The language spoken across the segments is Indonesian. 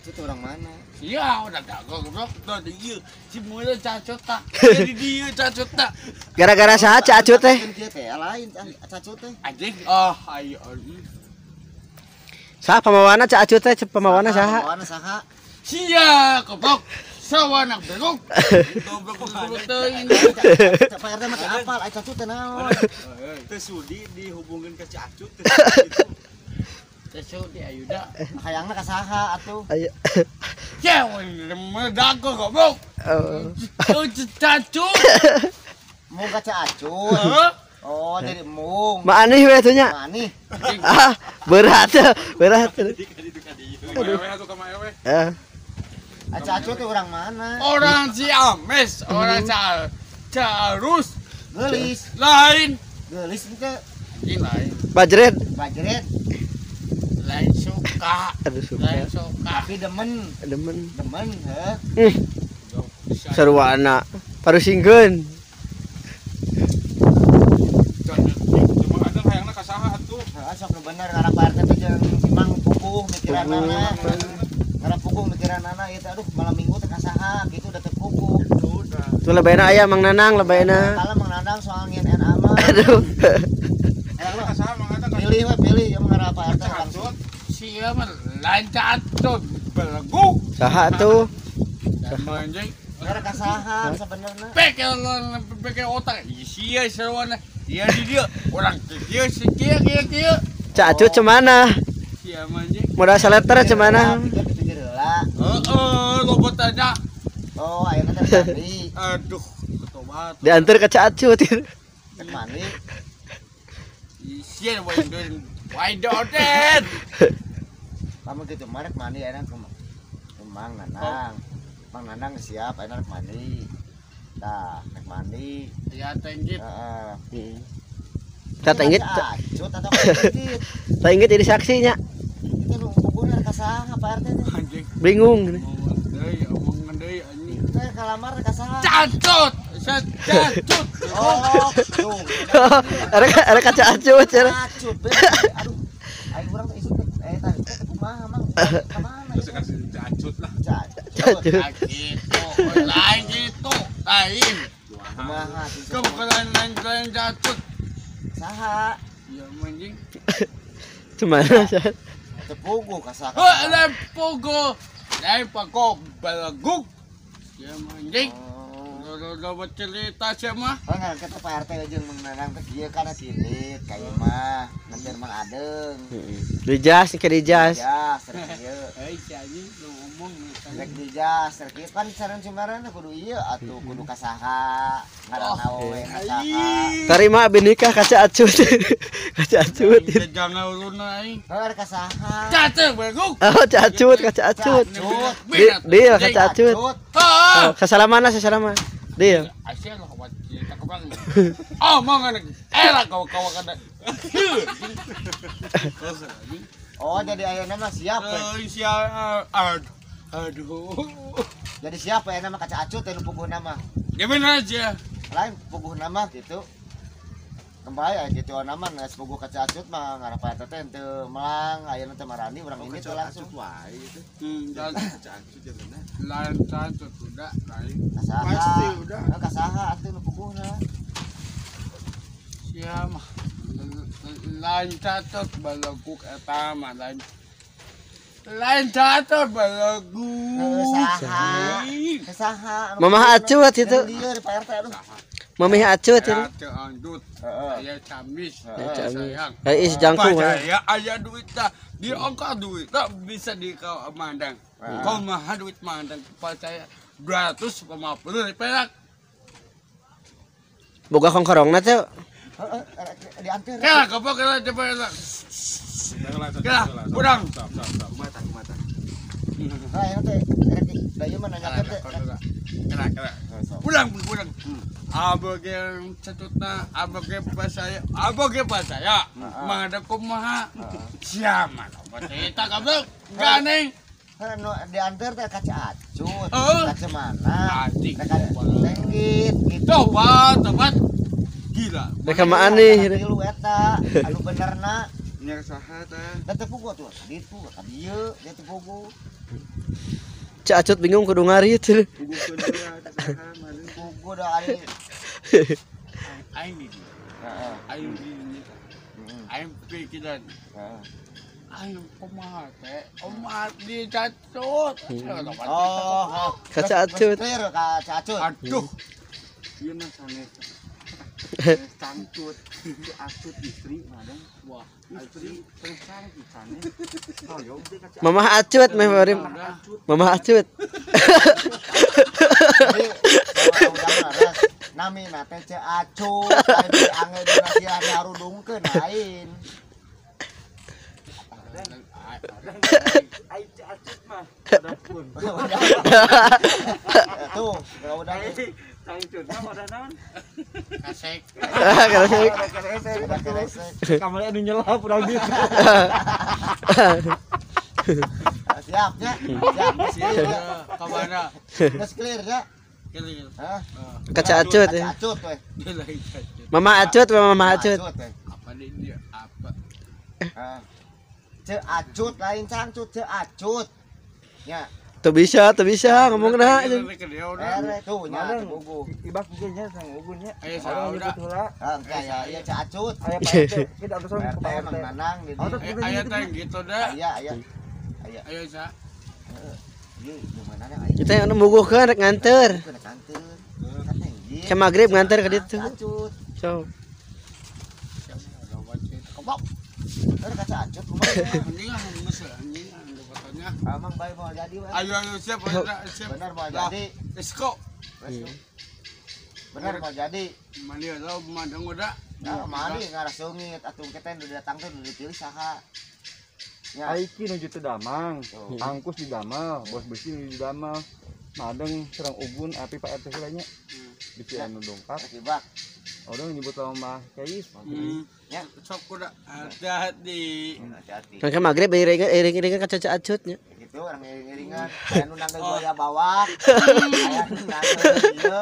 Acut orang mana? Iya, udah tak goblok tuh dia. Si mulai cacut tak. Jadi dia cacut tak. Gara-gara saha Cak Acut teh? Dia teh lain Acut teh. Anjing. Oh, ayo. Saha pamawana Cak Acut teh? Pamawana saha? Pamawana saha? Sia, goblok. Sawanak begok. Goblok teuing. Pak RT mah apal Acut teh naon? Teu sudi dihubungkeun ke Acut. Tesu di ayuda. Hayangna ka saha atuh? Ayo. Ya, meledak goblok. Oh, cacut. Mung ka Acut. Oh, jadi mung. Maanih we atuh nya. Mani. Ah, berat. Berat. Acut teh orang mana? Orang Ciamis, orang Carus, Gelis. lain. Gelis teh Ini lain. Bajret. bajret Lain suka. Aduh Lain suka. suka. tapi demen Demen. heh. Sarwana. Parusingkeun. Cuma ada hayangna ka saha atuh? Heeh sok nu bener ngarep Pak RT teh jeung imang puguh mikiranana. Ngarep puguh mikiranana ieu teh aduh malam minggu teh ka saha gitu udah teu puguh. Tuh lebayna aya Mang Nanang lebayna. Kala Mang Nanang soal ngien NA mah. Aduh. Hayangna ka saha Mang Ata? Pilih we pilih yang ngarep Pak RT langsung. Siapa lain cacut belegu. Saha tuh? Anjing. Ngarep ka saha sebenarnya. Pakai otak. Sia sarwana. Dia di dia. Orang dia sekieu kieu. Cak Acut cemana? Sia anjing. Modal saleter cemana? Dia di pinggir heula. Lo bertanya. Oh, ayeuna teh mandi. Aduh, ketobat. Diantar ke Cak Acut. Ket mandi. Sia Waidoden. Kamu gitu marek mandi ayeuna ke Mang Nanang. Mang Nanang siap ayeuna rek mandi. Tah, rek mandi. Ya tenggit. Heeh. Tata inget, Acut atau kredit. tata inget jadi saksinya. Itu nu puguhna ka saha Pak RT teh? Anjing. Bingung. Omong deui anjing. Teh kalamar ka saha? Cacut. Cacut. Oh, tuh. Ada Cak Acut cenah. Acut be. Aduh. Aing urang teh isuk tadi teh kumaha Mang? Ka mana? Terus kasih Acut lah. Acut. Gitu. Lain gitu. Lain. Kumaha? Kebetulan lain cacut. Saha? Ya anjing. Cemana? Teu puguh ka saha? Lain pogo. Lain pago belegu. Ya anjing. Lo bercerita siapa? Oh, ngan kata Pak RT jeung Mang Nanang teh kieu kana tilit ka ieu mah. Nganter Mang Adeng. Dijas ke dijas. Ya, serek ieu. Si anjing lu ngomong Rek dijas, serek ieu kan saran Cimaran kudu ieu atuh kudu ka saha. Ngaranna we ka saha. Tarima binikah ka Cak Acut. Ka Cak Acut. jangan ulun aing. Heuh ka saha? Cacut belegu. Oh, Cak Acut, ka Cak Acut. Dia ka Cak Acut. Ah. Sasalamana sasalama. Dia. Asyik lah buat cerita kebang. Oh, mau nggak? Elah kau kada. Oh, jadi ayeuna mah siap we. Aduh. Jadi siap we nama kaca acut teh nu puguhna mah. Gimana aja? Lain puguhna mah gitu. Kembali aya gitu nama geus puguh kaca acut mah ngarep eta teh teu melang ayeuna teh marani urang ini teh langsung. wae itu. Dan Acut ya bener. lain cacut udah lain. Kasaha? Pasti udah. Kasaha atuh nu puguhna. Siapa? Lain cacut balaguk eta mah lain. Lain cacut balagu. Saha? Saha? Mama Acut itu. Dia di Pak RT aduh. Mami Acut itu. Ya andut. Heeh. Aya camis. Camis. Sayang. Is jangkung. Percaya aya duit tak di angka duit tak bisa di kau mandang. Kau mah duit mandang percaya 250 perak. Boga kongkorongna teh. Heeh, diantar. Kela kapok kela cepet. Kela kurang. Mata. Nah, ya teh rek da ieu mah nanyakeun teh. Kela. Kurang. Aboge catutna, aboge pas saya. Mangada kumaha? Siapa? Cerita kablok. Ganeng. Nu diantar teh kaca acut. Oh. Kaca mana? Anjing. Tenggit gitu. Coba tempat gila. Rek maan nih. Tilu eta anu benerna Nya saha tah? Dan tepugo tuh, ditu ka dieu, dia tepugo. Cak Acut bingung kudu ngarit. Pugukeun heula teh saha meureun. Tepugo da ari. Aing di dia. Heeh. Aing di ini. Aing pikiran. Heeh. Aing kumaha teh? Omah di cacut. Oh, Ka Cak Acut. clear ka Cak Acut. Aduh. Ieu mah sanes. Cangcut, itu acut istri madang. Wah, Istri pesan sanes. Hoyong teh ka Mamah Acut meh Barim. Mamah Acut. Jadi udah laras nami na teh Cak Acut, ari angel dina sia harudungkeun lain. ai acut mah. Adapun. Tuh, udah Cangcut mah udah naon? kasek. Kalau saya Kamari anu nyelap urang dieu. siap ya. Siap, Siapa? Kamana? geus clear ya. Kali. Hah? Ka Cak Acut. Cak Acut we. Dia lagi cacut. Mamah Acut, Mamah Acut. we. Apa dia? Apa? Cak Acut lain Cangcut, Cak Acut. Ya, Tuh bisa ngomong nah. ere tuh nya tepugo. Ibak mungkin nya sang ugunnya. Ayo salah udah. Engke ya, ieu Cak Acut. Aya Pak kita ada soal RT Pak Mang RT. Nanang di dieu. Ayo teh gitu dah. Aya. Ayo sa. Ieu gimana aya. Kita yang nembuguhkeun rek nganter. Kena kantor. Katanya ieu. Ke magrib nganter ka ditu. Cak Acut. So. Kobok. Ada Cak Acut kumaha? Anjing ah geus anjing anu katanya. Amang bae mau jadi we. Ayo siap siap. Benar mau jadi. Esko. Benar mau jadi. Mani ada mandang udah. Nah, mali ngaras sungit atuh kita udah datang tuh udah dipilih saha. Ya, Aiki nuju teu damang. tuh. Angkus di damal, bos besi di damal. Madeng serang ubun api Pak RT heulanya. Bisi anu dongkap. Akibat. Orang nyebut lama mah Kais. Ya, Sok udah hati-hati. hati-hati. Kan ke magrib iring-iringan ka Cak Acut nya. Gitu orang iring-iringan. Aya nu nanggal buaya bawak. Aya nu nanggal ieu.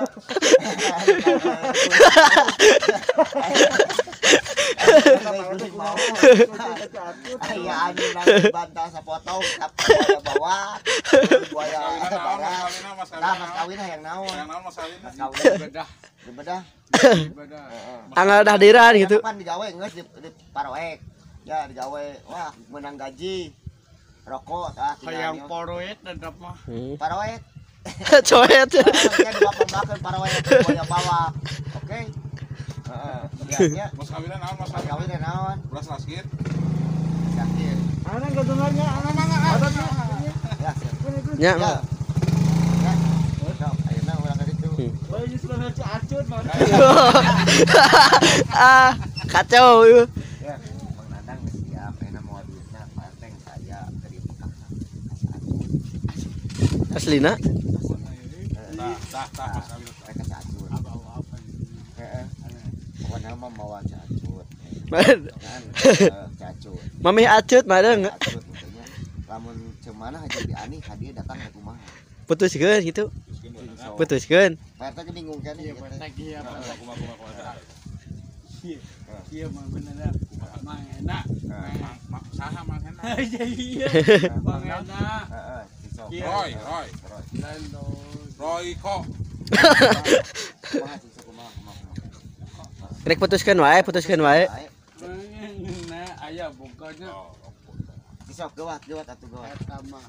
Aya anu nanggal bantah sapotong buaya bawak. Buaya barat. Nah, mas kawin hayang naon? Mas kawin Bedah. bedah. Bedah. Anggal dahdiran gitu. Kan digawe geus di paroek. Ya digawe wah menang gaji. Rokok tah Hayang poroet dadap mah. paroek. Coet. Kan bapak-bapak paroek boya bawa. Oke. Heeh. Ya, Mas kawinan naon mas mas kawin naon? beras laskit. Sakit. Ana gadungannya, ana mangga. Ya. Nya. Ya. Ya. Sok, ayeuna urang ka ditu. Bae justru nanti acut mah. Ah, kacau. Ya, Mang Nanang geus siap, ayeuna mau duitna Pak RT saya dari Mekah. Aslina. Tah mas kawinan. Mereka cacut. Apa-apa. Heeh. Pokoknya mah mau cacut. Man. Kan cacut. Mamih Acut madeng. Cacut maksudnya. Lamun cemana haji di ani hadiah datang ke kumaha. Putuskeun gitu. Putuskeun. Pak RT bingung kan Iya, ieu teh. betak iya. Kumaha. Iya mah bener. Mang enak. Mak saha mang enak. Iya. Mang enak. Heeh, sisok. Iya. Roy. Lando. Roy kok. Kumaha sisok kumaha. Rek putuskeun wae. Baik. Enak aya bukannya Sisok gawat atuh gawat. eta mah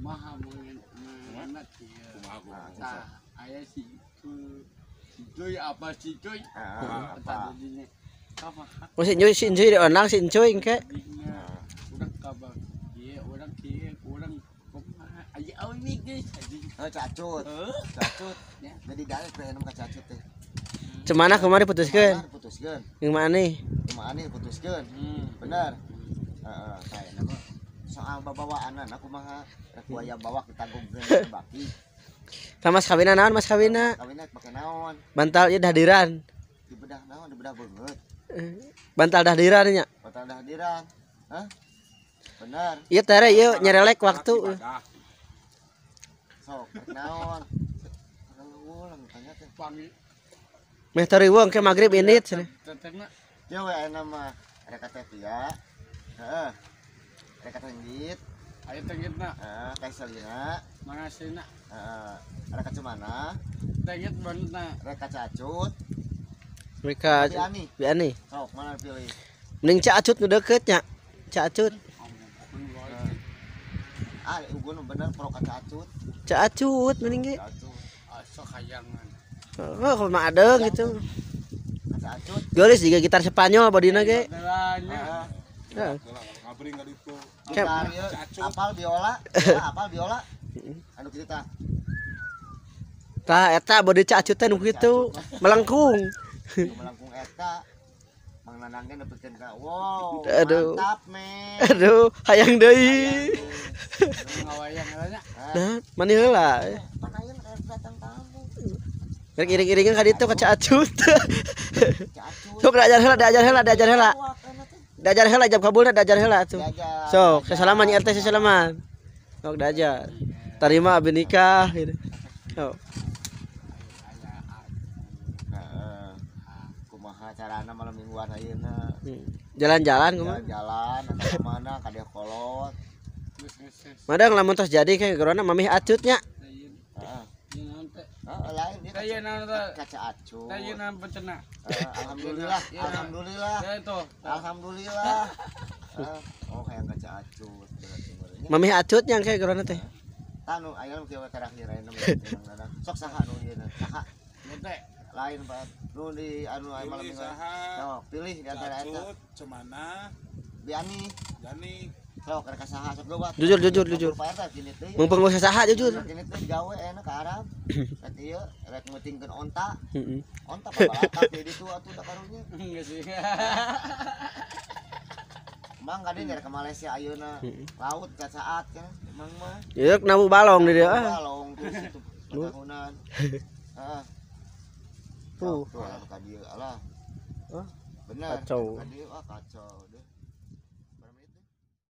maha enak ieu. Tah aya si cuy apa si cuy? Heeh, Eta apa? dinya. Kapan? Oh si Ncuy di onang si Ncuy engke. Urang kabar. Ieu urang kieu urang kumaha aya awi geus anjing. Oh, cacut. Cacut. Jadi dalek teh anu ka cacut teh. Cemana kemarin putuskeun? Benar, putuskeun. Yang mana? Kumaha nih putuskeun. Bener. Heeh, saya nama soal babawaan aku mah rek buaya bawa ditanggung baki. Mas kawinan naon Mas kawina? Kawinna make naon? Bantal ieu dahdiran. Di bedah naon? Di bedah beungeut. Bantal dahdiran nya. Batal dahdiran. Hah? Bener. Ieu teh ieu nyerelek waktu. Sok rek naon? Kalau ulang tanya teh. Pangi Meh tori wong ke magrib ini cenah. tetengna Ya we nama Reka Tevia. Heeh. Reka Tenggit. Ayo tenggit nak. Kayak Selina. Makasih nak. Reka Cemana. Tenggit banget nak. Reka Cacut. Mereka Biani. Biani. Sok mana pilih? Mending Cak Acut nu deket nya. Cak Acut. Ugun bener pro ka Cacut. Cak Acut mending ge. Cacut. Sok hayangan. Oh, kalau mah ada gitu. Ka Cacut. Gelis juga gitar Spanyol bodina ge. Belanya. Heeh. Ngabring ka ditu. Gitar ieu apal biola, apal biola. Anu cerita. Tah eta bodi Cak Acut teh nu kitu, melengkung. Melengkung eta. Mang Nanang ge nepikeun ka. Wow, Aduh. mantap, men. Aduh, hayang deui. Ngawayang nya. Nah, mani heula. Pan aya datang tamu. Rek iring-iringan ka ditu ka Cak Acut. Cacut. Sok diajar heula. Diajar heula jam kabulna diajar heula tuh. Sok, sesalaman nyi RT sesalaman. Sok diajar. Tarima abdi nikah gitu. Sok. Kumaha carana malam mingguan ayeuna? Jalan-jalan kumaha? Jalan-jalan atau mana ka dia kolot. Madang lamun tos jadi kayak gerona mamih Acut nya. Heeh. Heeh. Lain dia Kayak nana kaca acut. kayak nana pecenah. Alhamdulillah, Iya. alhamdulillah. Ya itu. Alhamdulillah. Oh kayak kaca acut berarti. Mamih Acut yang kayak gerona teh. Tanu aya nu kieu terakhir ayeuna mah. Sok saha nu ieu saha? Nete. Lain Pak. Nu di anu aya malam Pilih mingguan. saha? Sok pilih di antara eta. Cacut, Cemana, Biani. Jani. Sok rek saha sok loba. Jujur. Pak eta gini teh. Mumpung geus saha jujur. Gini teh gawe enak ka Arab. Rek ieu rek ngutingkeun onta. Heeh. Onta pabalakap di ditu atuh da karunya. Enggak sih. Mang kadin dari ke Malaysia ayeuna laut ka saat kan mang mah Ya nabu balong di dia. balong terus itu petahunan. Heeh. Tuh ka dieu alah. Oh, Bener. kacau. Ka dieu kacau deh.